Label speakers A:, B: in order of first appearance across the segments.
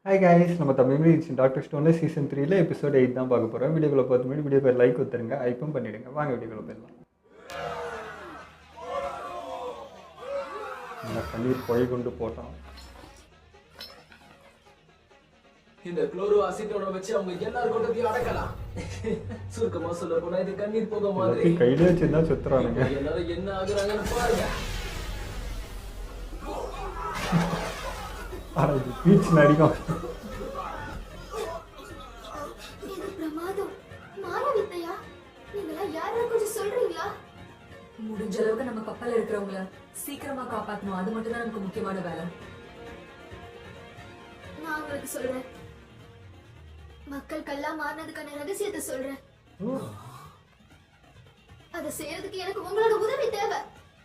A: Hi guys, நம்ம Tamil medium doctor ஸ்டோனில் season 3ல எபிசோட் 8 தான் பார்க்க போகிறோம். வீடியோக்குள்ள பார்த்து முன்னாடி வீடியோ பேர் லைக் கொடுத்துருங்க, ஐப்பும் பண்ணிவிடுங்க. வாங்க வீடியோக்குள்ள போயிடலாம். பன்னீர் பொய் கொண்டு போட்டோம்.
B: இந்த குளோரோ அசிட்டோட வச்சு அவங்க எல்லாரும் கூட்டத்தையும் அடக்கலாம். சுருக்கமா சொல்ல போனா இது கண்ணீர் போக மாதிரி.
A: கையில வச்சுருந்தா சுத்துறானுங்க.
B: எல்லாரும் என்ன ஆகுறாங்கன்னு பாருங்க.
A: இது பீச் நடிக்கும்.
C: இது பிரமாதம். மாரவித்தையா? நீங்களா யாரும் கொஞ்சம் சொல்றீங்களா?
D: முடிஞ்ச அளவுக்கு நம்ம கப்பல்ல இருக்கிறவங்கள சீக்கிரமா காப்பாத்தணும். அது மட்டும் தான் நமக்கு முக்கியமான வேலை.
C: நான் உங்களுக்கு சொல்றேன். மக்கள் கல்லா மாறினதுக்கான ரகசியத்தை சொல்றேன். அதை செய்யறதுக்கு எனக்கு உங்களோட உதவி தேவை.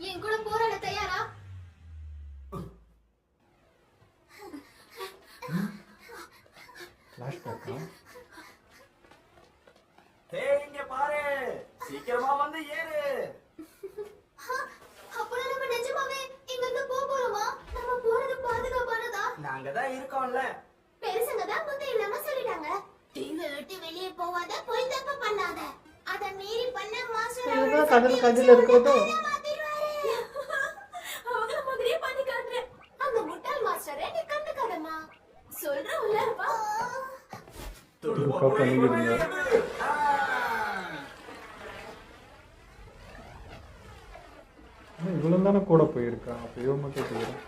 C: என் கூட போராட தயாரா?
B: இங்க பாரு, சீக்கிரமா வந்து ஏறு.
C: அப்போ நம்ம நிஜமாவே இங்க இருந்து போறோமா? நம்ம போறது பாதுகாப்பானதா?
B: நாங்க தான் இருக்கோம்ல.
C: பெருசங்க தான் முந்தை இல்லாம சொல்லிட்டாங்க. தீவை விட்டு வெளியே போவாத, போய் தப்பு பண்ணாத. அத மீறி பண்ண மாஸ்டர்
E: கடல் கடில இருக்கிறதோ
C: அவங்க மாதிரியே பண்ணி காட்டுறேன். அந்த முட்டாள் மாஸ்டரே நீ கண்டுக்காதம்மா. சொல்றேன் உள்ள வா.
A: இவ்வளவு தானே கூட போயிருக்கா? அப்ப இவன் மட்டும் போயிடும்.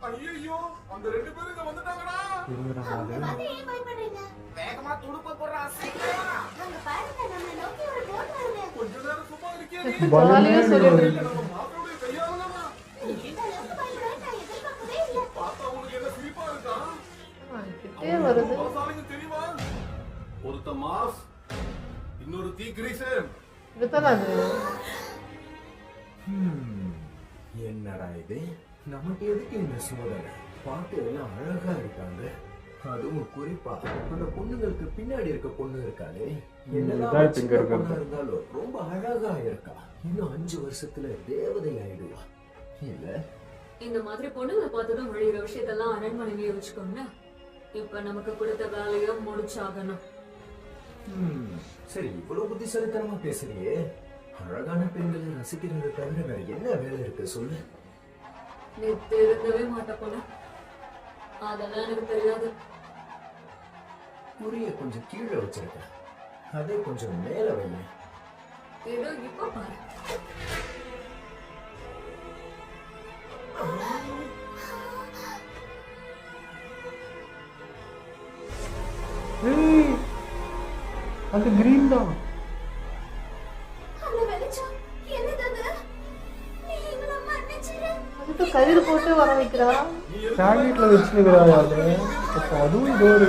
F: ஐயோ, அந்த ரெண்டு பேரும் இங்க வந்துட்டாங்கடா.
C: வந்து ஏன் பயப்படுறீங்க?
B: வேகமா துடுப்ப போடுறா, சீக்கிரம்.
C: அங்க பாருங்க, நம்ம நோக்கி ஒரு போட் வருது.
F: கொஞ்ச நேரம் சும்மா இருக்கியா நீ?
E: ஜாலியா சொல்லிட்டு
F: நம்ம மாப்பிள்ளையோட கையாளலாமா?
C: இந்த அளவுக்கு பயப்படுறேன் நான் எதிர்பார்க்கவே இல்லை.
F: பார்த்தா உங்களுக்கு என்ன சிரிப்பா இருக்கா?
E: கிட்டே வருது.
F: பாசாலிங்க தெரியுமா? ஒருத்த மாஸ், இன்னொரு தீ கிரீசன்.
E: இதுதானே அது?
B: என்னடா இது? நமக்கு எதுக்கு இந்த சோதனை? பாட்டு எல்லாம் அழகா இருக்காங்க. அதுவும் குறிப்பா அந்த பொண்ணுங்களுக்கு பின்னாடி இருக்க பொண்ணு இருக்காளே, என்னதான் சின்ன பொண்ணா இருந்தாலும் ரொம்ப அழகா இருக்கா. இன்னும் 5 வருஷத்துல தேவதை ஆயிடுவா இல்ல?
D: இந்த மாதிரி பொண்ணுங்களை பார்த்ததும் விழுகிற விஷயத்தெல்லாம் அரண்மனையிலேயே வச்சுக்கோங்க. இப்ப நமக்கு கொடுத்த வேலையை முடிச்சாகணும்.
B: சரி, இவ்வளவு புத்திசாலித்தனமா பேசுறியே. அழகான பெண்களை ரசிக்கிறது தவிர வேற என்ன வேலை இருக்கு சொல்லு?
D: நீ திருந்தவே மாட்ட போல. அதெல்லாம் எனக்கு தெரியாது.
B: புரிய கொஞ்சம் கீழே வச்சிருக்க, அதே கொஞ்சம் மேல வைங்க.
D: ஏதோ இப்ப பாரு.
A: அது கிரீன் தான்.
C: அந்த வெளிச்சம் என்னது? நீ எங்களை மன்னிச்சிரு.
E: அதுக்கு கயிறு போட்டு வர வைக்கிறா.
A: ஜாக்கெட்ல வச்சுக்கிறாயா அது? அப்போ அதுவும் இது ஒரு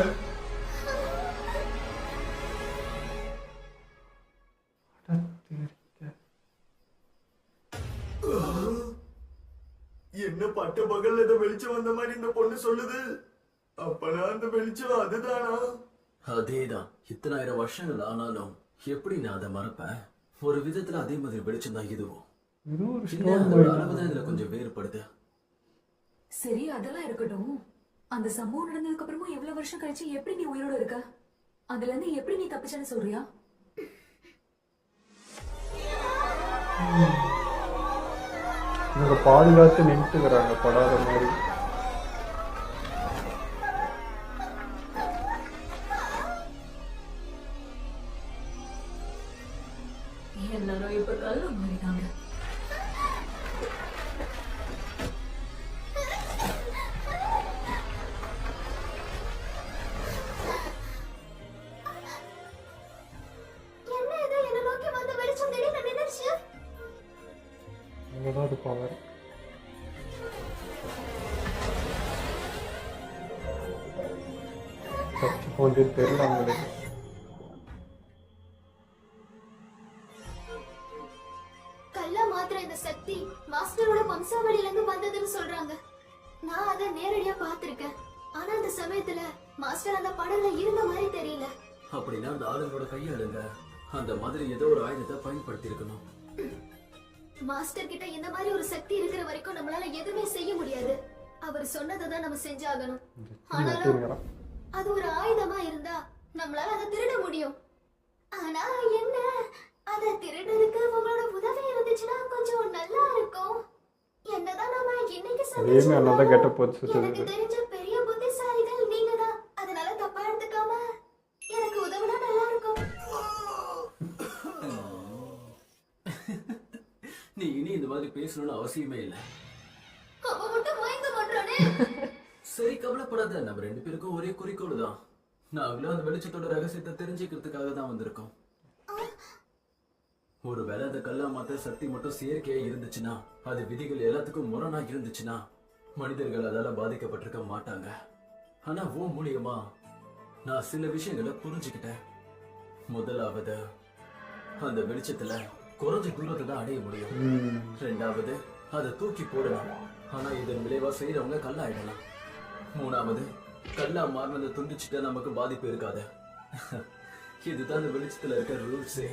B: என்ன பட்ட பகல்ல இந்த வெளிச்சம் வந்த மாதிரி இந்த பொண்ணு சொல்லுது. அப்பனா அந்த வெளிச்சம் அதுதானா? அதேதான். இத்தனை ஆயிரம் வருஷங்கள் ஆனாலும் எப்படி நான் அதை மறப்பேன்? ஒரு விதத்துல அதே மாதிரி வெளிச்சம் தான் இதுவும்.
A: இது ஒரு
B: அளவுதான் இதுல கொஞ்சம் வேறுபடுது.
D: சரி, அதெல்லாம் இருக்கட்டும். அந்த சம்பவம் நடந்ததுக்கு அப்புறமா எவ்வளவு வருஷம் கழிச்சு எப்படி நீ உயிரோட இருக்க? அதுல இருந்து எப்படி நீ தப்பிச்சேன்னு சொல்றியா?
A: இவங்க பாதுகாத்து நின்றுக்கிறாங்க படாத மாதிரி.
D: எல்லாரும் இப்ப கல்ல மாறிட்டாங்க.
C: என்ன இது? என்ன நோக்கி வந்த வெளிச்சம் திடீர்னு நின்னுச்சு.
A: அங்கதான் அது பவர். தப்பிச்சு போந்து தெரியல அவங்களுக்கு.
C: கல்லா மாத்திர இந்த சக்தி மாஸ்டரோட வம்சாவளியில இருந்து வந்ததுன்னு சொல்றாங்க. நான் அதை நேரடியா பார்த்திருக்கேன். ஆனா அந்த சமயத்துல மாஸ்டர் அந்த படம்ல இருந்த மாதிரி தெரியல.
B: அப்படின்னா அந்த ஆளுங்களோட கையாளுங்க அந்த மாதிரி ஏதோ ஒரு ஆயுதத்தை பயன்படுத்தி இருக்கணும்.
C: மாஸ்டர் கிட்ட இந்த மாதிரி ஒரு சக்தி இருக்கிற வரைக்கும் நம்மளால எதுவுமே செய்ய முடியாது. அவர் சொன்னதை தான் நம்ம செஞ்சாகணும். ஆனாலும் அது ஒரு ஆயுதமா இருந்தா நம்மளால அதை திருட முடியும். ஆனா என்ன, அதை திருடுறதுக்கு உங்களோட உதவி இருந்துச்சுன்னா கொஞ்சம் நல்லா இருக்கும். என்னதான் நம்ம இன்னைக்கு
A: அதே கெட்ட போச்சு.
C: எனக்கு தெரிஞ்ச பெரிய புத்திசாலிகள் நீங்க தான். அதனால தப்பா எடுத்துக்காம எனக்கு உதவினா நல்லா இருக்கும்.
B: நீ இனி இந்த மாதிரி பேசணும்னு அவசியமே இல்லை.
C: அவ மட்டும் மயங்க மாட்டானே.
B: சரி கவலைப்படாத, நம்ம 2 பேருக்கும் ஒரே குறிக்கோள் தான். நாங்களும் அந்த வெளிச்சத்தோட ரகசியத்தை தெரிஞ்சுக்கிறதுக்காக தான் வந்திருக்கோம். ஒருவேளை அந்த கல்லா மாத்த சக்தி மட்டும் செயற்கையா இருந்துச்சுன்னா, அது விதிகள் எல்லாத்துக்கும் முரணா இருந்துச்சுன்னா மனிதர்கள் அதால பாதிக்கப்பட்டிருக்க மாட்டாங்க. ஆனா ஓ மூலியமா நான் சில விஷயங்களை புரிஞ்சுக்கிட்டேன். முதலாவது, அந்த வெளிச்சத்துல குறைஞ்ச தூரத்தை தான் அடைய முடியும். 2வது, அதை தூக்கி போடணும். ஆனா இதன் விளைவா செய்யறவங்க கல்லாயிடலாம். 3வது, கல்லா மாறினதை துண்டிச்சுட்டா நமக்கு பாதிப்பு இருக்காது. இதுதான் இந்த வெளிச்சத்துல இருக்க ரூல்ஸே.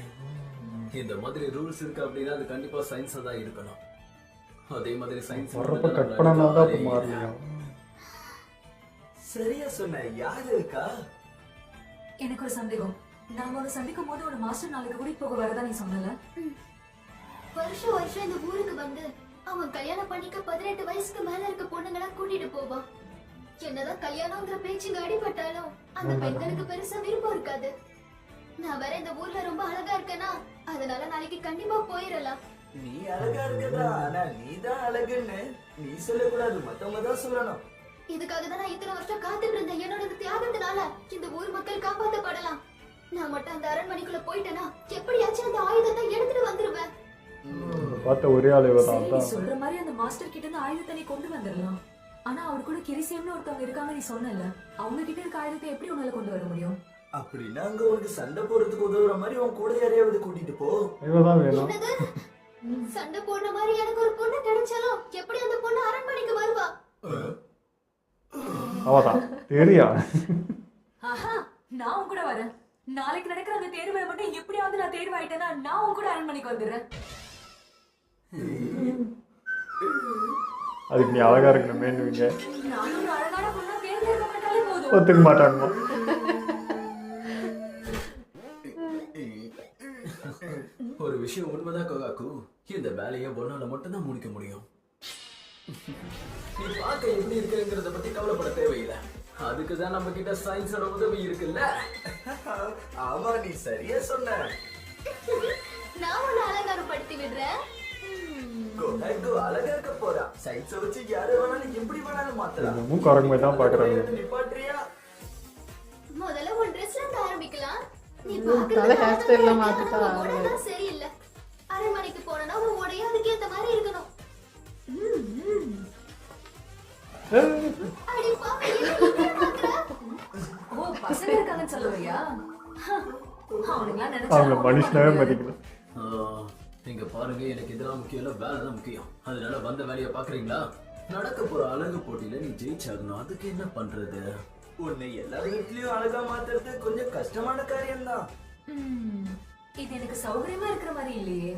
B: இந்த மாதிரி ரூல்ஸ் இருக்கு அப்படின்னா அது கண்டிப்பா சயின்ஸா தான் இருக்கணும். அதே மாதிரி சயின்ஸ் சரியா சொன்ன. யாரு இருக்கா?
D: எனக்கு ஒரு சந்தேகம். நாங்க உன்னை சந்திக்கும் போது ஒரு மாஸ்டர் நாளைக்கு கூட்டிட்டு போக வரதா நீ சொன்னல?
C: வருஷம் வருஷம் இந்த ஊருக்கு வந்து அவன் கல்யாணம் பண்ணிக்க 18 வயசுக்கு மேல இருக்க பொண்ணுங்களை கூட்டிட்டு போவான். என்னதான் கல்யாணம்ங்கிற பேச்சுங்க அடிபட்டாலும் அந்த பெண்களுக்கு பெருசா விருப்பம் இருக்காது. நான் வேற இந்த ஊர்ல ரொம்ப அழகா இருக்கேனா, அதனால நாளைக்கு கண்டிப்பா போயிடலாம்.
B: நீ அழகா இருக்கதா, ஆனா நீதான் அழகுன்னு நீ சொல்லக்கூடாது, மத்தவங்க தான் சொல்லணும்.
C: இதுக்காக தான் நான் இத்தனை வருஷம் காத்துட்டு இருந்தேன். என்னோட தியாகத்தினால இந்த ஊர் மக்கள் காப்பாற்றப்படலாம். நான் மட்டும் அந்த அரண்மனைக்குள்ள போயிட்டேனா எப்படியாச்சும் அந்த ஆயுதத்தை எடுத்துட்டு வந்துருவேன்.
A: பார்த்த ஒரே ஆளு
D: நீ சொல்ற மாதிரி அந்த மாஸ்டர் கிட்ட இருந்து ஆயுதத்தை நீ கொண்டு வந்துடலாம். ஆனா அவர் கூட கிரிசியம்னு ஒருத்தவங்க இருக்காங்க நீ சொன்னல, அவங்க கிட்ட இருக்க ஆயுதத்தை எப்படி உன்னால கொண்டு வர முடியும்?
B: அப்படின்னா அங்க உனக்கு சண்டை போடுறதுக்கு உதவுற மாதிரி உன் கூட யாரையாவது கூட்டிட்டு போ.
A: இவதான் வேணும்.
C: சண்டை போடுற மாதிரி எனக்கு ஒரு பொண்ணு கிடைச்சாலும் எப்படி அந்த பொண்ணு அரண்மனைக்கு வருவா?
A: அவதான் தெரியா.
D: ஆஹா, நான் உன் கூட வரேன். நாளைக்கு நடக்கிற அந்த தேர்வுல மட்டும் எப்படியாவது நான் தேர்வாயிட்டேன்னா நான் உன் கூட அரண்மனைக்கு வந்துடுறேன்.
A: அதுக்கு நீ அழகா இருக்கணுமே.
D: நானும் ஒரு அழகான பொண்ணா தேர்ந்தெடுக்கப்பட்டாலே போதும்.
A: ஒத்துக்க மாட்டாங்க.
B: ஒரு விஷயம் உண்மைதான் கொகாக்கு, இந்த வேலையை ஒன்னால மட்டும் தான் முடிக்க முடியும். நீ பார்க்க எப்படி இருக்குங்கிறத பத்தி கவலைப்பட தேவையில்லை. அதுக்குதான் நம்ம கிட்ட சயின்ஸோட உதவி இருக்குல்ல. ஆமா, நீ சரியா சொன்ன.
C: நான் உன்னை அலங்காரப்படுத்தி விடுறேன்.
B: கொகாக்கு அழகா இருக்க போறா. சயின்ஸை வச்சு யாரை வேணாலும் எப்படி வேணாலும் மாத்தலாம்.
A: குரங்கு தான் பாக்குறாங்க.
B: நிப்பாட்றியா?
C: முதல்ல ஒரு ட்ரெஸ்ல இருந்து ஆரம்பிக்கலாம். நீ
E: தலை ஹேர் ஸ்டைல்ல மாத்திட்டா
C: பாக்குறது சரியில்லை. அரண்மனைக்கு போனா உன் உடைய அதுக்கு ஏத்த மாதிரி இருக்கணும். அடி பாவி,
D: ஓ, பசங்க இருக்காங்கன்னு சொல்லுவையா? அவனுங்களாம்
A: அவங்க
D: நினைச்சா
A: மனுஷனாவே மதிக்கல.
B: நீங்க பாருங்க, எனக்கு இதெல்லாம் முக்கியம் இல்ல, வேலை தான் முக்கியம். அதனால வந்த வேலையை பாக்குறீங்களா? நடக்க போற அழகு போட்டியில நீ ஜெயிச்சாகணும். அதுக்கு என்ன பண்றது? உன்னை எல்லா விதத்திலயும் அழகா மாத்துறது கொஞ்சம் கஷ்டமான காரியம் தான்.
D: இது எனக்கு சௌகரியமா இருக்கிற மாதிரி இல்லையே.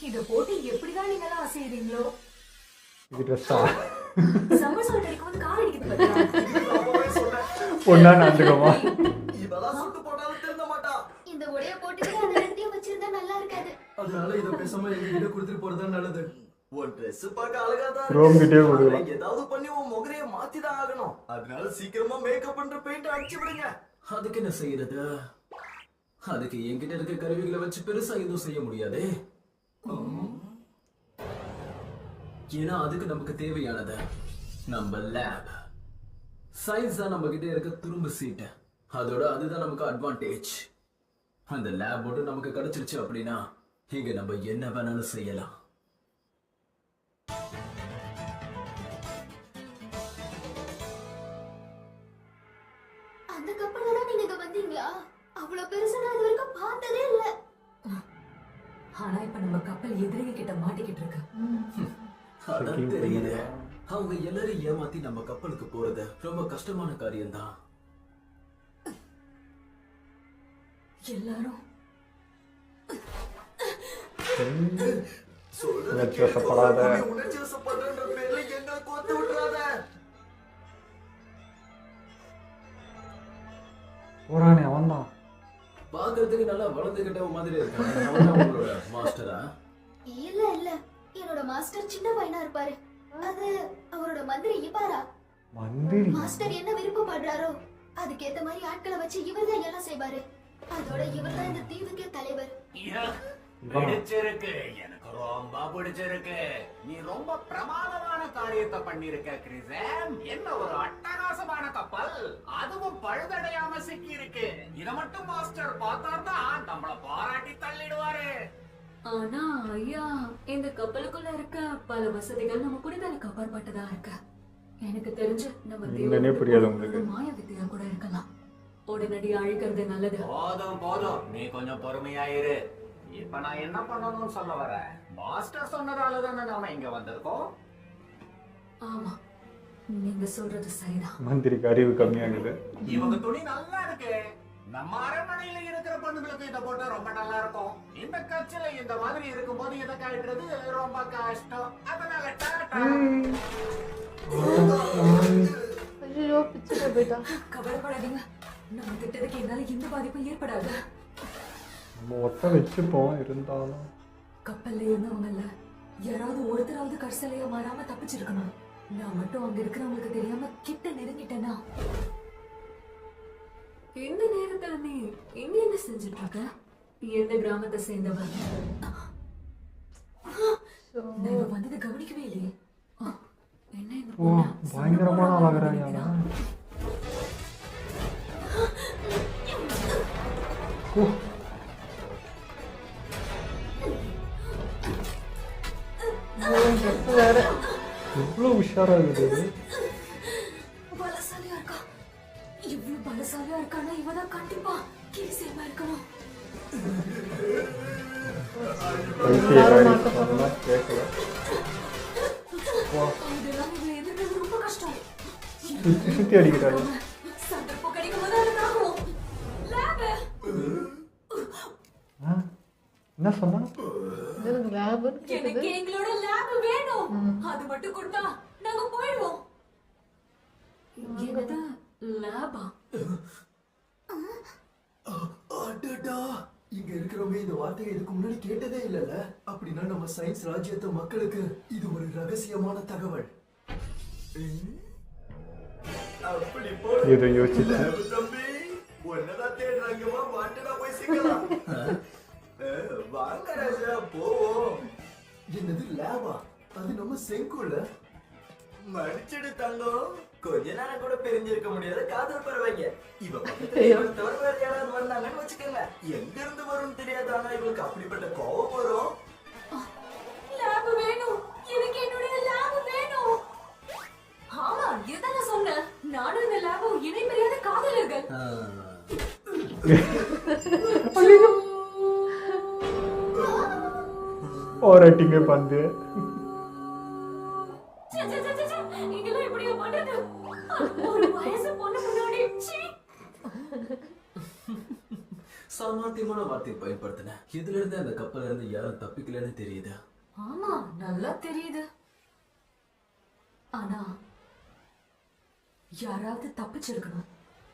D: இத போட்டு எப்படிதான் நீங்க எல்லாம் அசைறீங்களோ?
A: இது ட்ரெஸ்ஸா?
D: சம்மர் சோல் அடிக்கும் போது கால் அடிக்குது பாத்தீங்களா?
A: பொண்ணா நடந்துக்கமா?
B: இதெல்லாம் சுட்டு போட்டாலும் திருந்த மாட்டா.
C: இந்த உடைய போட்டுட்டு அந்த ரெண்டையும் வச்சிருந்தா நல்லா இருக்காது.
B: அதனால இத பேசாம எங்க கிட்ட கொடுத்துட்டு போறது நல்லது. உன் Dress பார்க்க அழகா தான்
A: ரோம் கிட்டே கொடுக்கலாம்.
B: ஏதாவது பண்ணி உன் முகரைய மாத்தி தான் ஆகணும். அதனால சீக்கிரமா மேக்கப் பண்ற பெயிண்ட் அடிச்சு விடுங்க. அதுக்கு என்ன செய்யறது? அதுக்கு என்கிட்ட இருக்க கருவிகளை வச்சு பெருசா எதுவும் செய்ய முடியாது. ஏன்னா அதுக்கு நமக்கு தேவையானது நம்ம லேப். சயின்ஸ் தான் நம்ம கிட்ட இருக்க துரும்பு சீட்டு. அதோட அதுதான் நமக்கு அட்வான்டேஜ். அந்த லேப் மட்டும் நமக்கு கிடைச்சிருச்சு அப்படின்னா இங்க நம்ம என்ன வேணாலும் செய்யலாம்.
C: அந்த கப்பல்ல தான் நீங்க இங்க வந்தீங்களா? அவ்வளவு பெருசா நான் இது வரைக்கும் பார்த்ததே இல்ல.
D: ஆனா இப்ப நம்ம கப்பல் எதிரிங்க கிட்ட மாட்டிக்கிட்டு இருக்கு.
B: அதான் தெரியுது. அவங்க எல்லாரும் ஏமாத்தி நம்ம கப்பலுக்கு போறது ரொம்ப கஷ்டமான காரியம்தான்.
D: எல்லாரும்
A: உணர்ச்சி வசப்படாத.
B: உணர்ச்சி வசப்படுறன்ற பேர்ல எங்களை கோத்து விட்டுறாத.
A: போறானே அவன் தான்.
B: பாக்குறதுக்கு நல்லா வளர்ந்துகிட்ட மாதிரி இருக்கான். அவன் தான் உங்களோட மாஸ்டரா?
C: இல்ல இல்ல, என்னோட மாஸ்டர் சின்ன பையனா இருப்பாரு. அது அவரோட மந்திரி இவரா.
A: மந்திரி
C: மாஸ்டர் என்ன விருப்பப்படுறாரோ அதுக்கேத்த மாதிரி ஆட்களை வச்சு இவர்தான் எல்லாம் செய்வாரு. அதோட இவர்தான் இந்த தீவுக்கே தலைவர்.
G: பிடிச்சிருக்கு, எனக்கு ரொம்ப பிடிச்சிருக்கு. நீ ரொம்ப பிரமாதமான காரியத்தை பண்ணிருக்க கிறிசம். என்ன ஒரு அட்டகாசமான கப்பல், அதுவும் பழுதடையாம சிக்கி இருக்கு. இத மட்டும் மாஸ்டர் பார்த்தார்னா நம்மள பாராட்டி தள்ளிடுவாரு.
D: ஆனா ஐயா, இந்த கப்பலுக்குள்ள இருக்க பல வசதிகள் நம்ம குடிதலுக்கு அப்பாற்பட்டதா இருக்கு. எனக்கு தெரிஞ்சு நம்ம
A: என்னன்னே புரியாது உங்களுக்கு.
D: மாய வித்தையா கூட இருக்கலாம். உடனடி அழிக்கிறது நல்லது.
G: போதும் போதும், நீ கொஞ்சம் பொறுமையாயிரு. இப்ப நான் என்ன பண்ணணும்னு சொல்ல வரேன். மாஸ்டர் சொன்னதால தானே நாம இங்க வந்திருக்கோம்.
D: ஆமா, நீங்க சொல்றது சரிதான்.
A: மந்திரிக்கு அறிவு கம்மியாகுது.
G: இவங்க துணி நல்லா இருக்கு. நம்ம அரண்மனையில இருக்கிற பொண்ணுங்களுக்கு இதை போட்டா ரொம்ப நல்லா இருக்கும். இந்த கட்சியில இந்த மாதிரி இருக்கும்போது இதை காட்டுறது ரொம்ப கஷ்டம். அதனால டாடா.
E: ஐயோ பிச்சுட்டு போயிட்டா.
D: கவலைப்படாதீங்க, நம்ம திட்டத்துக்கு என்னால எந்த பாதிப்பும் ஏற்படாது.
A: நம்ம ஒத்த வச்சுப்போம், இருந்தாலும்
D: கப்பல்ல இருந்தவங்கல்ல யாராவது ஒருத்தராவது கடைசிலையா மாறாம தப்பிச்சிருக்கணும். நான் மட்டும் அங்க இருக்கிறவங்களுக்கு தெரியாம கிட்ட நெருங்கிட்டேனா. இந்த நேரத்துல நீ இங்க என்ன செஞ்சுட்டு இருக்க? எந்த கிராமத்தை சேர்ந்தவன்? நான் வந்தது கவனிக்கவே இல்லையே. என்ன இந்த
A: ஓ
D: பொண்ணு?
A: பயங்கரமான ஆளாகிறாங்க. ஓ
E: வேற
A: எவ்வளோ உஷாராகுது.
D: பலசாலியா இருக்கா. இவ்வளவு பலசாலியா இருக்கானா இவதான் கண்டிப்பா கேசேமா இருக்கணும்.
A: கேட்கல.
D: இதெல்லாம் இவளை எதிர்க்கிறது ரொம்ப கஷ்டம்.
A: சுத்தி சுத்தி அடிக்கிறாரு.
D: சந்தர்ப்பம் கிடைக்கும் போது அது நாகும். லேபு.
A: என்ன சொன்னா?
E: எனக்கு லேபுன்னு கேக்குது.
D: எனக்கு எங்களோட லேப் வேணும். அது மட்டும் கொடுத்தா நாங்க போயிடுவோம். என்னது லேபா?
B: அடடா, இங்க இருக்கிறவங்க இந்த வார்த்தையை இதுக்கு முன்னாடி கேட்டதே இல்லல. அப்படின்னா நம்ம சயின்ஸ் ராஜ்யத்து மக்களுக்கு இது ஒரு ரகசியமான தகவல். அப்படி போடு.
A: இதை யோசிச்சு
B: தம்பி, உன்னதான் தேடுறாங்கம்மா, வாட்டடா போய் சிக்கலாம். வாங்க ராஜா, போவோம். என்னது லேபா? அது நம்ம செங்குல மடிச்சிடு தங்கம். கொஞ்ச நேரம் கூட பிரிஞ்சிருக்க முடியாது. காதல் பரவாங்க. இவ தவிர வேற யாராவது வந்தாங்கன்னு வச்சுக்கோங்க, எங்க இருந்து வரும்னு தெரியாது. ஆனா இவளுக்கு அப்படிப்பட்ட கோபம் வரும்.
D: லேப் வேணும். எனக்கு என்னுடைய லேப் வேணும். ஆமா, இதான் நான் சொன்னேன். நானும் இந்த லேபும் இணைப்பிரியாத காதலர்கள்.
A: போராட்டிங்க பந்து.
D: நீங்களும் இப்படியா பண்றது? ஒரு வயசு பொண்ணு முன்னாடி
B: சாமர்த்தியமான வார்த்தையை பயன்படுத்தின. இதுல இருந்து அந்த கப்பல்ல இருந்து யாரும் தப்பிக்கலன்னு தெரியுது.
D: ஆமா, நல்லா தெரியுது. ஆனா யாராவது தப்பிச்சிருக்கணும்.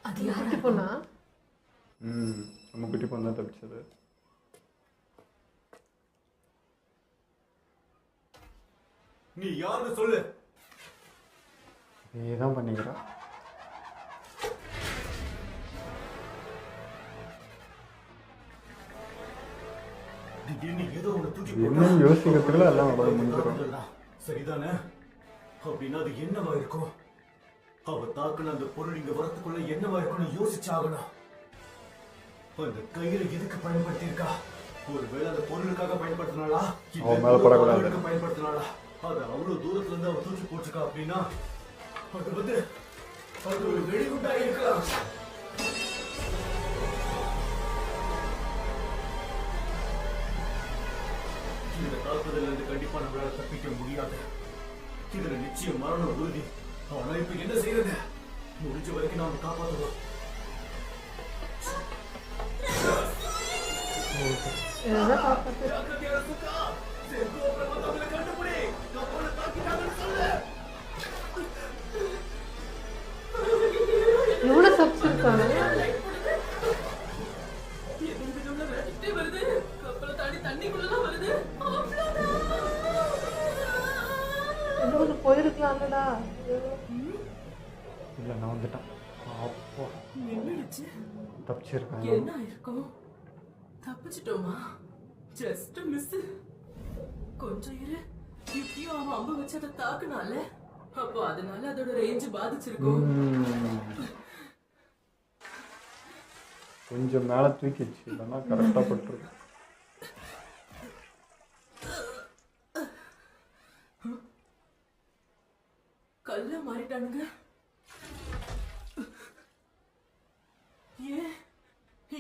D: அது யாரா
E: போனா
A: நம்ம குட்டி பொண்ணு தப்பிச்சது.
F: நீ யாருன்னு சொல்லு.
A: இதான் பண்ணிக்கிறா.
F: திடீர்னு ஏதோ ஒண்ணு தூக்கி
A: என்ன யோசிக்கிறதுக்குள்ள எல்லாம் அவளை முடிஞ்சிடும்.
F: போட்டா சரிதானே? அப்படின்னா அது என்னவா இருக்கும்? அவ தாக்குன அந்த பொருள் இங்க வரத்துக்குள்ள என்னவா இருக்கும்னு யோசிச்சாகணும். அந்த கயிறை எதுக்கு பயன்படுத்தி இருக்கா? ஒருவேளை அந்த பொருளுக்காக பயன்படுத்தினாளா,
A: அவன் மேல படக்கூடாது.
F: பயன்படுத்தினாளா? அது அவ்வளவு தூரத்துல இருந்து அவ தூக்கி போட்டிருக்கா. அப்படின்னா அது ஒரு வெடிகுண்டா இருக்கலாம். இந்த தாக்குதல் இருந்து கண்டிப்பா நம்மளால தப்பிக்க முடியாது. இதுல நிச்சயம் மரணம் உறுதி. ஆனா இப்ப என்ன செய்யறது? முடிஞ்ச வரைக்கும் நாம காப்பாற்றுவோம்.
E: என்னதான் காப்பாத்து எவ்வளவு தப்பிச்சிருக்காங்க.
D: வருது கப்பலை தாண்டி தண்ணிக்குள்ளலாம் வருது. அவ்வளவுதான்.
E: இன்னொரு போயிருக்கலாம்லடா.
A: இல்லை நான் வந்துட்டேன். அப்போ
D: என்னச்சு
A: தப்பிச்சிருக்காங்க.
D: என்ன இருக்கும்? தப்பிச்சிட்டோமா? Just miss. கொஞ்சம் இரு. இப்பயும் அவன் அம்பு வச்சு அதை தாக்குனால, அப்போ அதனால அதோட ரேஞ்சு பாதிச்சிருக்கும்.
A: கொஞ்சம் மேலே தூக்கிடுச்சு, இல்லைன்னா கரெக்டாக பட்டுருக்கு.
D: கல்ல மாறிட்டானுங்க. ஏன்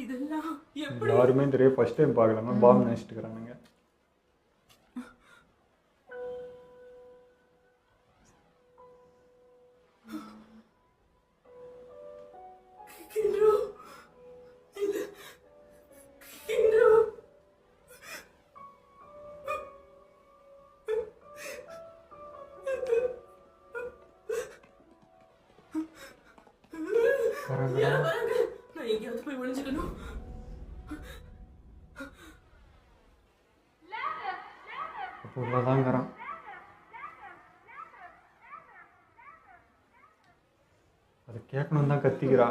D: இதெல்லாம் எப்படி?
A: யாருமே இந்த ரே ஃபர்ஸ்ட் டைம் பார்க்கலாமா, பாம்பு நினச்சிட்டு இருக்கிறானுங்க.
D: கிண்டு இல்ல கிண்டு யார் வராங்க? நான் எங்கேயாவது போய் ஒளிஞ்சுக்கணும்.
A: அப்போ உள்ளதாங்கிறான். அது கேட்கணும் தான் கத்திக்கிறா.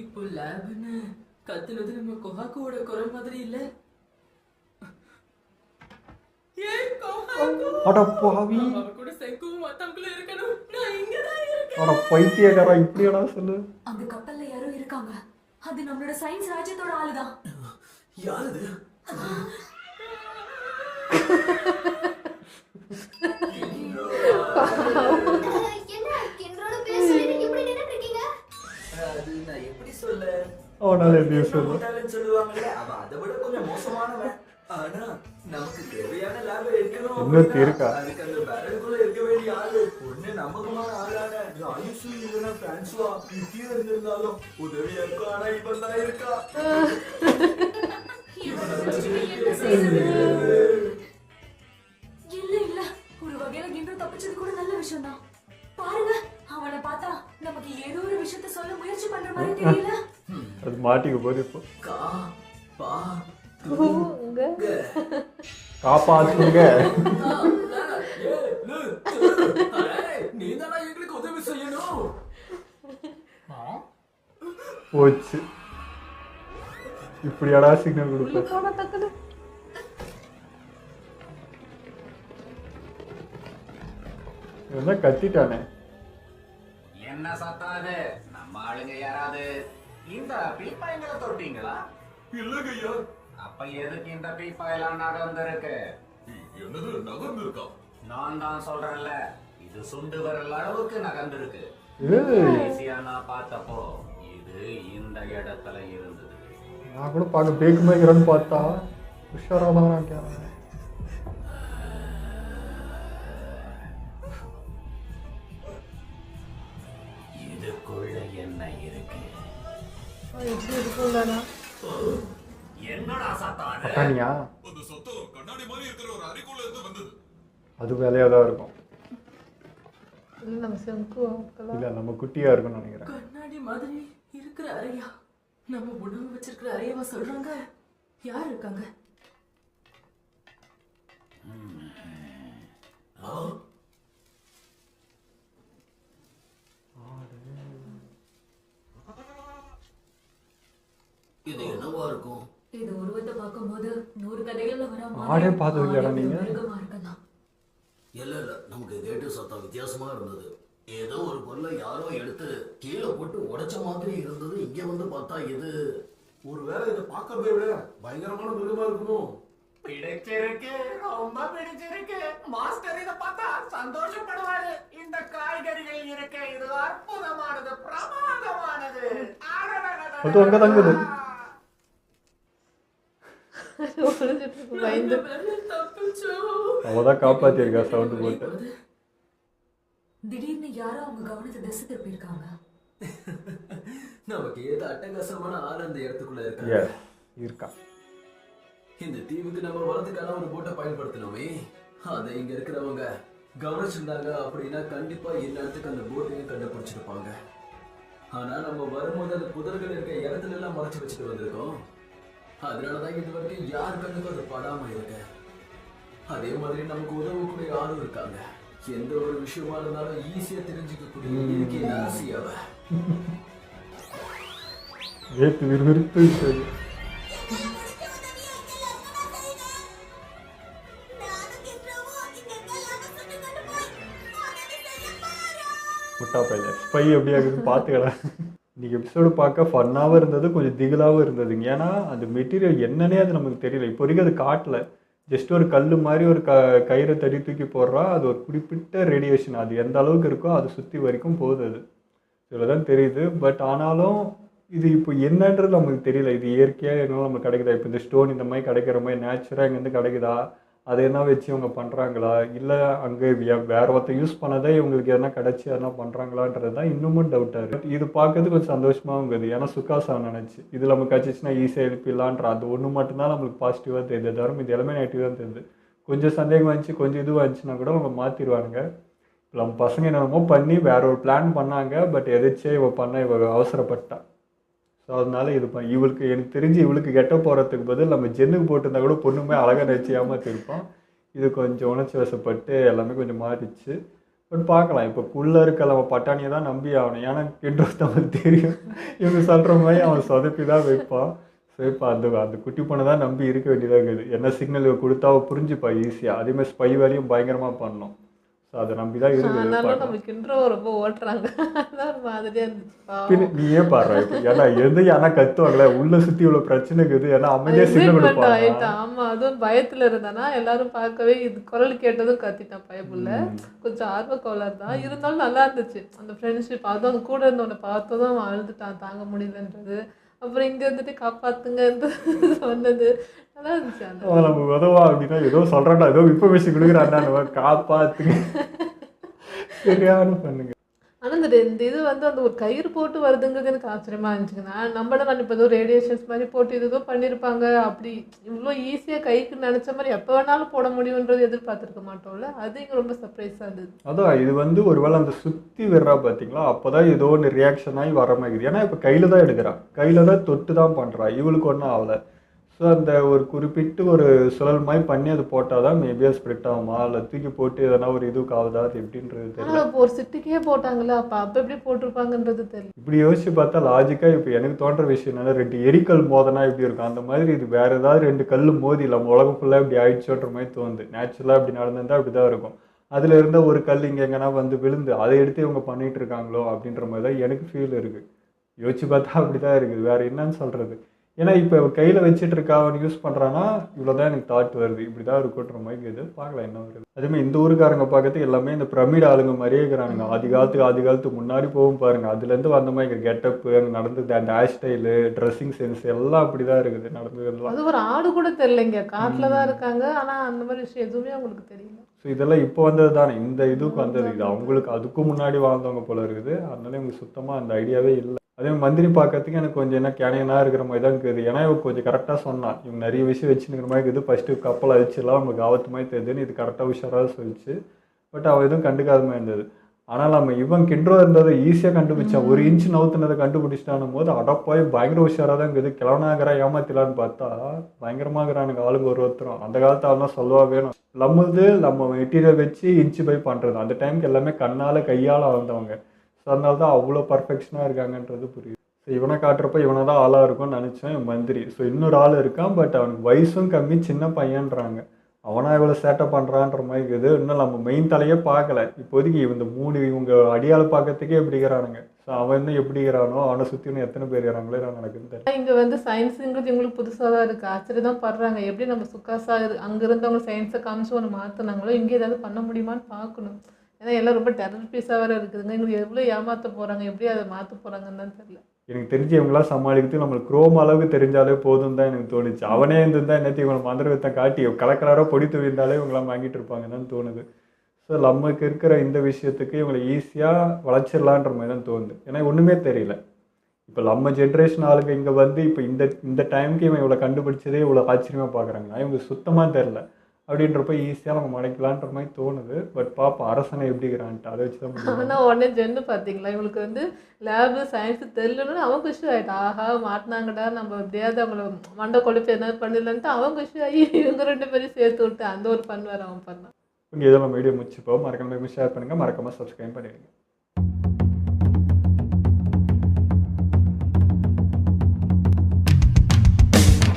D: இப்போ லேப்னு கத்துனது நம்ம கொஹாக்கோட குரல் மாதிரி இல்ல. ஏன் கொஹாக்கோ?
A: அட பாவி,
D: அவ கூட செங்குவும் மத்தவங்களும் இருக்கணும். நான் இங்கதான் இருக்கேன்.
A: அட பைத்தியக்காரா, இப்படியாடா சொல்லு.
D: அந்த கப்பல்ல யாரோ இருக்காங்க. அது நம்மளோட சயின்ஸ் ராஜ்யத்தோட ஆளுதான்.
B: யாரு
C: என்ன கிண்டரோட பேசுறீங்க? இப்படி நின்னுட்டு இருக்கீங்க?
B: அது நான் எப்படி சொல்ல?
A: அவனால எப்படி சொல்லு.
B: முட்டாளன்னு சொல்லுவாங்கல்ல, அவன் அதை விட கொஞ்சம் மோசமானவன். ஆனா நமக்கு தேவையான லாபம் இருக்கணும்.
A: இன்னொருத்தி இருக்கா?
B: அதுக்கு அந்த பேரலுக்குள்ள இருக்க வேண்டிய ஆளு ஒண்ணு நம்பகமான ஆளான ராயுசு இல்லைன்னா பிரான்சுவா இப்படியே இருந்திருந்தாலும் உதவியா இருக்கும். ஆனா இவன் தான் இருக்கா.
D: இல்ல இல்ல, ஒரு வகையில கிண்டர் தப்பிச்சது கூட நல்ல விஷயம் தான். பாருங்க, அவனை பார்த்தா நமக்கு ஏதோ ஒரு விஷயத்த சொல்ல முயற்சி பண்ற மாதிரி தெரியல.
A: அது மாட்டிக்க போது. இப்போ
B: கா பா
E: தூங்க.
A: காப்பாத்துங்க.
B: நீ தானா எங்களுக்கு உதவி செய்யணும்.
A: போச்சு. இப்படியாடா சிக்னல் கொடுப்ப.
E: போன டக்குனு
A: இவன் கத்திட்டானே.
G: என்ன சத்தாது? நம்ம ஆளுங்க யாராவது இந்த பீப்பாய்களை தொட்டீங்களா?
F: இல்லைங்க ஐயா.
G: அப்ப எதுக்கு இந்த பீப்பாயெல்லாம் நகர்ந்திருக்கு?
F: என்னது நகர்ந்து இருக்கா?
G: நான் தான் சொல்றேன்ல, இது சுண்டு விரல் அளவுக்கு நகர்ந்திருக்கு.
A: ஏய்,
G: கடைசியா நான் பார்த்தப்போ இது இந்த இடத்துல இருந்தது.
A: நான் கூட பார்க்க பேக்கு மேய்க்கிறான்னு பார்த்தா உஷாரா தான் நான் கேட்கிறேன்.
G: இதுக்குள்ள என்ன இருக்கு?
E: எப்படி இருக்கும்லண்ணா.
G: என்னடா சத்தாது?
A: பட்டானியா?
F: அந்த சத்தம் கண்ணாடி மாதிரி இருக்கிற ஒரு அறைக்குள்ள இருந்து வந்தது.
A: அது வேலையாக தான் இருக்கும்.
E: இல்லை நம்ம செங்கு ஆக்கலாம்.
A: இல்லை நம்ம குட்டியா இருக்கும்னு நினைக்கிறேன்.
D: கண்ணாடி மாதிரி இருக்கிற அறையா? நம்ம உணவு வச்சிருக்கிற அறையவா சொல்றாங்க? யார் இருக்காங்க?
B: இது என்னவா இருக்கும்?
D: இது உருவத்தை பார்க்கும்போது 100 கதைகள்ல வர
A: ஆடே பார்த்தது இல்லையாடா நீங்க?
D: மிருகமா இருக்கலாம்.
B: இல்ல இல்ல, நமக்கு கேட்டு சத்தம் வித்தியாசமா இருந்தது. ஏதோ ஒரு பொருளை யாரோ எடுத்து கீழே போட்டு உடைச்ச மாதிரி இருந்தது. இங்க வந்து பார்த்தா இது
F: ஒருவேளை இதை பார்க்கறதை விட பயங்கரமான மிருகமா இருக்கணும்.
G: பிடிச்சிருக்கு, ரொம்ப பிடிச்சிருக்கு. மாஸ்டர் இத பார்த்தா சந்தோஷப்படுவாரு. இந்த காய்கறிகள் இருக்க இது அற்புதமானது, பிரமாதமானது.
A: அது அங்க தங்குது.
E: ஒளிஞ்சிட்டு இருக்கு பயந்து.
A: அவதான் காப்பாத்திருக்கா சவுண்ட் போட்டு.
D: திடீர்னு யாரோ அவங்க கவனத்தை திசை திருப்பி இருக்காங்க.
B: நமக்கு ஏதோ அட்டகாசமான ஆள் அந்த இடத்துக்குள்ள
A: Yes.
B: இருக்காங்க.
A: இருக்கா.
H: இந்த தீவுக்கு நம்ம வரதுக்கான ஒரு போட்டை பயன்படுத்தணுமே, அதை இங்க இருக்கிறவங்க கவனிச்சிருந்தாங்க அப்படின்னா கண்டிப்பா இந்நேரத்துக்கு அந்த போட்டையும் கண்டுபிடிச்சிருப்பாங்க. ஆனா நம்ம வரும்போது அந்த புதர்கள் இருக்க இடத்துல எல்லாம் மறைச்சு வச்சுட்டு வந்திருக்கோம். அதனாலதான் இது வரைக்கும் யார் கண்ணுக்கும் அது படாம இருக்கு. அதே மாதிரி நமக்கு உதவக்கூடிய ஆளும் இருக்காங்க. எந்த ஒரு விஷயமா இருந்தாலும் ஈஸியா தெரிஞ்சுக்கக்கூடிய இயற்கை ராசி அவ.
A: முட்டா பையில ஸ்பை எப்படி ஆகுதுன்னு பார்த்துக்கலாம். இன்னைக்கு எபிசோடு பார்க்க ஃபன்னாகவும் இருந்தது, கொஞ்சம் திகிலாகவும் இருந்ததுங்க. ஏன்னா அந்த மெட்டீரியல் என்னன்னே அது நமக்கு தெரியல. இப்போ வரைக்கும் அது காட்டல. ஜஸ்ட் ஒரு கல் மாதிரி ஒரு கயிறை தடி தூக்கி போடுறா, அது ஒரு குறிப்பிட்ட ரேடியேஷன், அது எந்த அளவுக்கு இருக்கோ அது சுற்றி வரைக்கும் போகுது. அது இதில் தான் தெரியுது. பட் ஆனாலும் இது இப்போ என்னன்றது நமக்கு தெரியல. இது இயற்கையாக எங்கேனாலும் நமக்கு கிடைக்குதா? இப்போ இந்த ஸ்டோன் இந்த மாதிரி கிடைக்கிற மாதிரி நேச்சுராக எங்கேருந்து கிடைக்குதா? அதை என்ன வச்சு இவங்க பண்ணுறாங்களா, இல்லை அங்கே வேற ஒருத்தர் யூஸ் பண்ணதே இவங்களுக்கு எதனா கிடச்சி எதனா பண்ணுறாங்களான்றது தான் இன்னமும் டவுட்டாக இருக்குது. இது பார்க்கறது கொஞ்சம் சந்தோஷமாகவும் இருக்குது. ஏன்னா சுக்காசா நினச்சி இது நமக்கு கிடச்சிச்சின்னா ஈஸியாக எழுப்பிடலான்ற அது ஒன்று மட்டும்தான் நம்மளுக்கு பாசிட்டிவாக தெரியுது. தவிர இது எல்லாமே நெகட்டிவாக தெரியுது. கொஞ்சம் சந்தேகம் வந்துச்சு, கொஞ்சம் இதுவாக இருந்துச்சுன்னா கூட அவங்க மாற்றிடுவாங்க. இப்போ நம்ம பசங்க என்னென்னமோ பண்ணி வேற ஒரு பிளான் பண்ணாங்க. பட் எதாச்சியே இவ பண்ண இவ அவசரப்பட்டா. ஸோ அதனால இது இவளுக்கு எனக்கு தெரிஞ்சு இவளுக்கு கெட்ட போகிறதுக்கு பதில் நம்ம ஜென்னுக்கு போட்டிருந்தா கூட பொண்ணுமே அழகாக நினச்சி ஏமாற்றிருப்போம். இது கொஞ்சம் உணர்ச்சி வசப்பட்டு எல்லாமே கொஞ்சம் மாறிடுச்சு. பட் பார்க்கலாம். இப்போ குள்ளே இருக்க நம்ம பட்டாணியை தான் நம்பி ஆகணும். ஏன்னா கிண்டோஸ் நமக்கு தெரியும், இவங்க சொல்கிற மாதிரி அவன் சொதப்பி தான் வைப்பான். ஸோ இப்போ அந்த குட்டி பொண்ணை தான் நம்பி இருக்க வேண்டியதாக இருக்குது. என்ன சிக்னல் கொடுத்தா அவள் புரிஞ்சுப்பா ஈஸியாக. அதேமாதிரி ஸ்பை வேலையும் பயங்கரமாக பண்ணணும். ஸோ அதை நம்பி தான் இருக்குது.
E: நமக்கு இன்ட்ரோ ரொம்ப ஓட்டுறாங்க, அதான் ஒரு மாதிரியா இருந்துச்சு.
A: நீ ஏன் பாடுற இப்போ? ஏன்னா எந்த ஏன்னா கத்துவாங்களே உள்ள சுற்றி இவ்வளோ பிரச்சனை இருக்குது. ஏன்னா அமைதியாக சிக்னல் கொடுப்பாங்க.
E: ஆமா, அதுவும் பயத்துல இருந்தானா எல்லாரும் பார்க்கவே இது குரல் கேட்டதும் கத்திட்டான் பயப்புள்ள. கொஞ்சம் ஆர்வ கோளாறு தான் இருந்தாலும் நல்லா இருந்துச்சு அந்த ஃப்ரெண்ட்ஷிப். அதுவும் அவங்க கூட இருந்தவனை பார்த்ததும் அவன் அழுதுட்டான், தாங்க முடியலன்றது. அப்புறம் இங்க இருந்துட்டு காப்பாத்துங்க சொன்னது நல்லா இருந்துச்சு. அந்த
A: நம்ம உதவா அப்படின்னா ஏதோ சொல்றான்டா, ஏதோ இன்ஃபர்மேஷன் கொடுக்குறான்டா, காப்பாத்துங்க சரியான பண்ணுங்க.
E: ஆனால் இந்த இது வந்து அந்த ஒரு கயிறு போட்டு வருதுங்கிறது எனக்கு ஆச்சரியமா இருந்துச்சுங்க. நான் இப்போ ஏதோ ரேடியேஷன்ஸ் மாதிரி போட்டு ஏதோ பண்ணியிருப்பாங்க. அப்படி இவ்வளோ ஈஸியாக கைக்கு நினச்ச மாதிரி எப்போ வேணாலும் போட முடியுன்றது எதிர்பார்த்துருக்க மாட்டோம்ல. அது இங்கே ரொம்ப சர்ப்ரைஸாக இருந்தது.
A: அதான் இது வந்து ஒருவேளை அந்த சுற்றி வர்றா பார்த்தீங்களா, அப்போ தான் ஏதோ ஒன்று ரியாக்ஷன் ஆகி வர மாதிரி. ஏன்னா இப்போ கையில் தான் எடுக்கிறா, கையில் தான் தொட்டு தான் பண்ணுறா, இவளுக்கு ஒன்றும் ஆகலை. ஸோ அந்த ஒரு குறிப்பிட்டு ஒரு சுழல் மாதிரி பண்ணி அது போட்டால் தான் மேபி அது ஸ்ப்ரெட் ஆகுமா, இல்லை தூக்கி போட்டு எதனா ஒரு இதுக்கு ஆகுதா, அது எப்படின்றது தெரியல.
E: இப்போ ஒரு சிட்டிக்கே போட்டாங்களே, அப்போ எப்படி போட்டிருப்பாங்கன்றது தெரியல.
A: இப்படி யோசிச்சு பார்த்தா லாஜிக்காக இப்போ எனக்கு தோன்ற விஷயம் என்னன்னா, 2 எரிக்கல் மோதனா எப்படி இருக்கும் அந்த மாதிரி இது வேற ஏதாவது 2 கல் மோதி நம்ம உலகம் ஃபுல்லாக இப்படி ஆயிடுச்சோன்ற மாதிரி தோணுது. நேச்சுரலாக இப்படி நடந்திருந்தால் அப்படி தான் இருக்கும். அதில் இருந்த ஒரு கல் இங்கே எங்கன்னா வந்து விழுந்து அதை எடுத்து இவங்க பண்ணிட்டு இருக்காங்களோ அப்படின்ற மாதிரி தான் எனக்கு ஃபீல் இருக்குது. யோசிச்சு பார்த்தா அப்படி தான் இருக்குது. வேற என்னன்னு சொல்றது? ஏன்னா இப்போ கையில் வச்சுட்டு இருக்கா அவன் யூஸ் பண்ணுறான்னா இவ்வளோதான் எனக்கு தாட் வருது, இப்படி தான் இருக்குன்ற மாதிரி இது. பார்க்கலாம் என்ன வருது. அதேமாதிரி இந்த ஊருக்காரங்க பார்க்கறதுக்கு எல்லாமே இந்த பிரமிட் ஆளுங்க மாதிரியே இருக்கிறானுங்க. ஆதி காலத்துக்கு முன்னாடி போகும் பாருங்க, அதுலேருந்து வந்த மாதிரி கெட்டப்பு, அங்கே நடந்தது அந்த ஹேர் ஸ்டைலு, ட்ரெஸ்ஸிங் சென்ஸ் எல்லாம் அப்படி தான் இருக்குது நடந்ததுலாம்.
E: அது ஒரு ஆடு கூட தெரியலைங்க, காட்டில் தான் இருக்காங்க. ஆனால் அந்த மாதிரி விஷயம் எதுவுமே அவங்களுக்கு தெரியல.
A: ஸோ இதெல்லாம் இப்போ வந்தது தானே, இந்த இதுக்கு வந்தது. இது அவங்களுக்கு அதுக்கும் முன்னாடி வாழ்ந்தவங்க போல இருக்குது. அதனால இவங்களுக்கு சுத்தமாக அந்த ஐடியாவே இல்லை. அதே மந்திரி பார்க்கறதுக்கு எனக்கு கொஞ்சம் என்ன கேனையனாக இருக்கிற மாதிரி தான் இருக்குது. ஏன்னா இவங்க கொஞ்சம் கரெக்டாக சொன்னான், இவங்க நிறைய விஷயம் வச்சுருக்கிற மாதிரி இருக்குது. ஃபஸ்ட்டு கப்பல் அழிச்சிடலாம், நமக்கு ஆபத்து மாதிரி தெரியுதுன்னு இது கரெக்டாக உஷாராக சொல்லிச்சு. பட் அவள் எதுவும் கண்டுக்காத மாதிரி இருந்தது. ஆனால் நம்ம இவன் கிண்டோ இருந்ததை ஈஸியாக கண்டுபிடிச்சான். 1 இன்ச் நவுத்துனதை கண்டுபிடிச்சிட்டானும் போது அடப்பாய் பயங்கர உஷாராக தான் இருக்குது. கிழவனாகிறா ஏமாத்திலான்னு பார்த்தா பயங்கரமாகறானுங்க ஆளுங்க ஒருத்தரும். அந்த காலத்து ஆளுனா சொல்லவா வேணும். நம்ம மெட்டீரியல் வச்சு இன்ச்சு பை பண்ணுறது. அந்த டைமுக்கு எல்லாமே கண்ணால் கையால் வளர்ந்தவங்க. ஸோ அதனால தான் அவ்வளோ பர்ஃபெக்ஷனாக இருக்காங்கன்றது புரியுது. ஸோ இவனை காட்டுறப்ப இவனை தான் ஆளாக இருக்கும்னு நினச்சேன் மந்திரி. ஸோ இன்னொரு ஆள் இருக்கான், பட் அவனுக்கு வயசும் கம்மி, சின்ன பையன்றாங்க. அவனா இவ்வளோ சேட்டை பண்ணுறான்ற மாதிரி இருக்குது. இன்னும் நம்ம மெயின் தலையே பார்க்கல இப்போதைக்கு. இந்த 3 இவங்க அடியால் பார்க்கறதுக்கே எப்படிங்கிறானுங்க. ஸோ அவன் இன்னும் எப்படிங்கிறானோ அவனை சுற்றி இன்னும் எத்தனை பேர் இருக்கிறாங்களே நான் நடக்குதுன்னு தெரியல.
E: இங்கே வந்து சயின்ஸுங்கிறது இவங்களுக்கு புதுசாக தான் இருக்குது. ஆச்சரியம் தான் படுறாங்க. எப்படி நம்ம சுக்காசா அங்கே இருந்தவங்க சயின்ஸை காமிச்சு ஒன்று மாற்றினாங்களோ இங்கே ஏதாவது பண்ண முடியுமான்னு பார்க்கணும். ஏன்னா எல்லாம் ரொம்ப டெரர் பீஸாக வேறு இருக்குதுங்க. எங்களுக்கு எவ்வளோ ஏமாற்ற போகிறாங்க, எப்படி அதை மாற்ற போகிறாங்கன்னு தான் தெரியல.
A: எனக்கு தெரிஞ்சு இவங்களாம் சமாளிக்கிறது நம்மளுக்கு குரோம் அளவுக்கு தெரிஞ்சாலே போதும் தான் எனக்கு தோணுச்சு. அவனே இருந்திருந்தா என்னத்தையும் இவனை மந்திரத்தை காட்டி கலக்கலாராக பொடி தூவிருந்தாலே இவங்களாம் வாங்கிட்டு இருப்பாங்கன்னு தோணுது. ஸோ நமக்கு இருக்கிற இந்த விஷயத்துக்கு இவங்களை ஈஸியாக வளர்ச்சிடலான்ற மாதிரி தான் தோணுது. ஏன்னா ஒன்றுமே தெரியல. இப்போ நம்ம ஜென்ரேஷன் ஆளுங்க இங்கே வந்து இப்போ இந்த டைமுக்கு இவன் இவ்வளோ கண்டுபிடிச்சதே இவ்வளோ ஆச்சரியமாக பார்க்குறாங்கன்னா இவங்களுக்கு சுத்தமாக தெரில. அப்படின்றப்ப ஈஸியாக நம்ம மறைக்கலான்ற மாதிரி தோணுது. பட் பாப்பா அரசனை எப்படிங்கிறான்ட்டு அதை வச்சு தான் முடியும்.
E: ஆனால் உடனே ஜென்னு பார்த்தீங்களா, இவங்களுக்கு வந்து லேபு சயின்ஸு தெரியலன்னு அவன் குஷி ஆகிட்டான். ஆஹா மாட்டினாங்கடா, நம்ம எப்படியாவது அவங்கள மண்டை கொழுப்பு என்ன பண்ணிடலான்ட்டு அவன் குஷி ஆகி இவங்க 2 பேரையும் சேர்த்து விட்டு அந்த ஒரு ஃபன் வேறு அவன் பண்ணான்.
A: இங்கே இதெல்லாம் வீடியோ முடிச்சுப்போம். மறக்காம ஷேர் பண்ணுங்கள், மறக்காமல் சப்ஸ்கிரைப் பண்ணிடுங்க.